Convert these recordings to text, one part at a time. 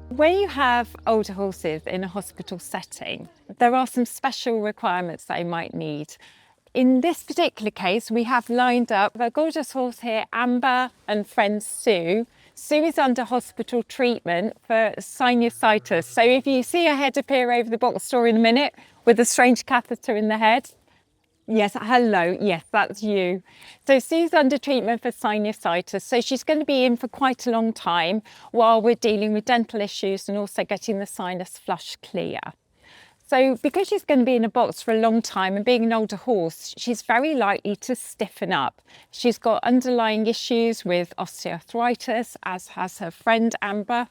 When you have older horses in a hospital setting, there are some special requirements they might need. In this particular case, we have lined up a gorgeous horse here, Amber, and friend Sue. Sue is under hospital treatment for sinusitis. So if you see her head appear over the box store in a minute with a strange catheter in the head, yes, hello, yes, that's you. So Sue's under treatment for sinusitis, so she's going to be in for quite a long time while we're dealing with dental issues and also getting the sinus flush clear. So because she's going to be in a box for a long time and being an older horse, she's very likely to stiffen up. She's got underlying issues with osteoarthritis, as has her friend Amber.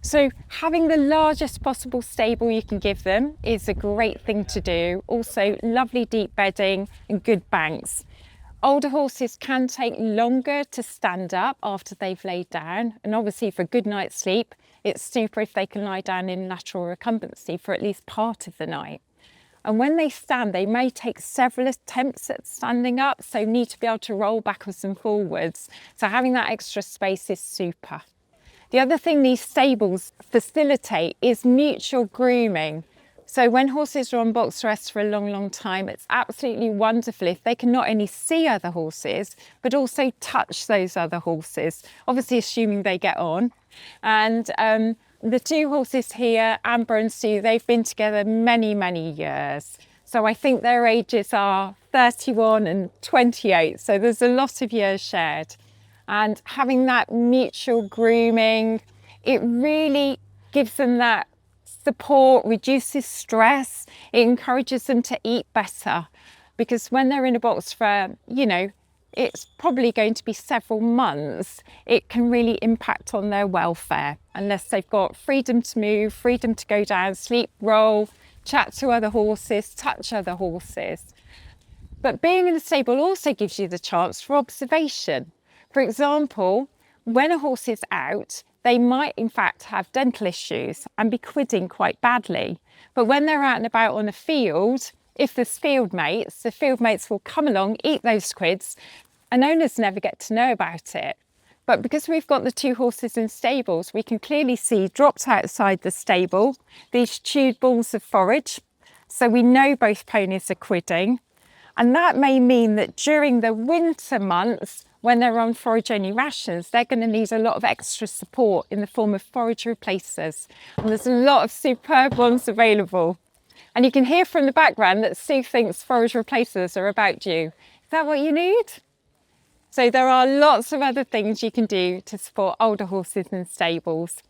So having the largest possible stable you can give them is a great thing to do. Also lovely deep bedding and good banks. Older horses can take longer to stand up after they've laid down, and obviously for a good night's sleep it's super if they can lie down in lateral recumbency for at least part of the night. And when they stand, they may take several attempts at standing up, so need to be able to roll backwards and forwards. So having that extra space is super. The other thing these stables facilitate is mutual grooming. So when horses are on box rest for a long time, it's absolutely wonderful if they can not only see other horses, but also touch those other horses, obviously assuming they get on. And the two horses here, Amber and Sue, they've been together many years. So I think their ages are 31 and 28. So there's a lot of years shared. And having that mutual grooming, it really gives them that support, reduces stress, it encourages them to eat better. Because when they're in a box for, it's probably going to be several months, it can really impact on their welfare unless they've got freedom to move, freedom to go down, sleep, roll, chat to other horses, touch other horses. But being in a stable also gives you the chance for observation. For example, when a horse is out, they might in fact have dental issues and be quidding quite badly. But when they're out and about on a field, if there's field mates, the field mates will come along, eat those quids, and owners never get to know about it. But because we've got the two horses in stables, we can clearly see dropped outside the stable these chewed balls of forage. So we know both ponies are quidding. And that may mean that during the winter months, when they're on forage-only rations, they're going to need a lot of extra support in the form of forage replacers. And there's a lot of superb ones available. And you can hear from the background that Sue thinks forage replacers are about due. Is that what you need? So there are lots of other things you can do to support older horses in stables.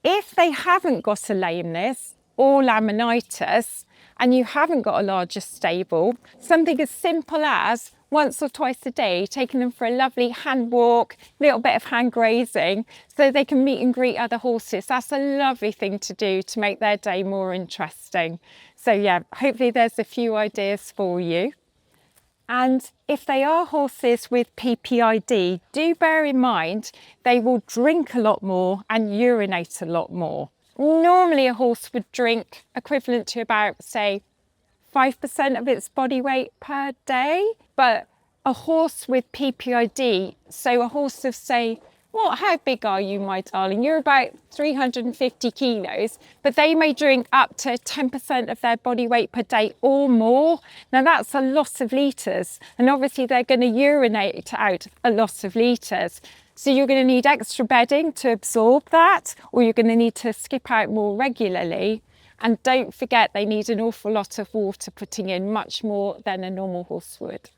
If they haven't got a lameness or laminitis, and you haven't got a larger stable, something as simple as once or twice a day, taking them for a lovely hand walk, little bit of hand grazing, so they can meet and greet other horses. That's a lovely thing to do to make their day more interesting. So yeah, hopefully there's a few ideas for you. And if they are horses with PPID, do bear in mind they will drink a lot more and urinate a lot more. Normally a horse would drink equivalent to about, say, 5% of its body weight per day. But a horse with PPID, so a horse of, say, how big are you, my darling? You're about 350 kilos, but they may drink up to 10% of their body weight per day or more. Now that's a lot of litres, and obviously they're going to urinate out a lot of litres. So you're going to need extra bedding to absorb that, or you're going to need to skip out more regularly. And don't forget, they need an awful lot of water putting in, much more than a normal horse would.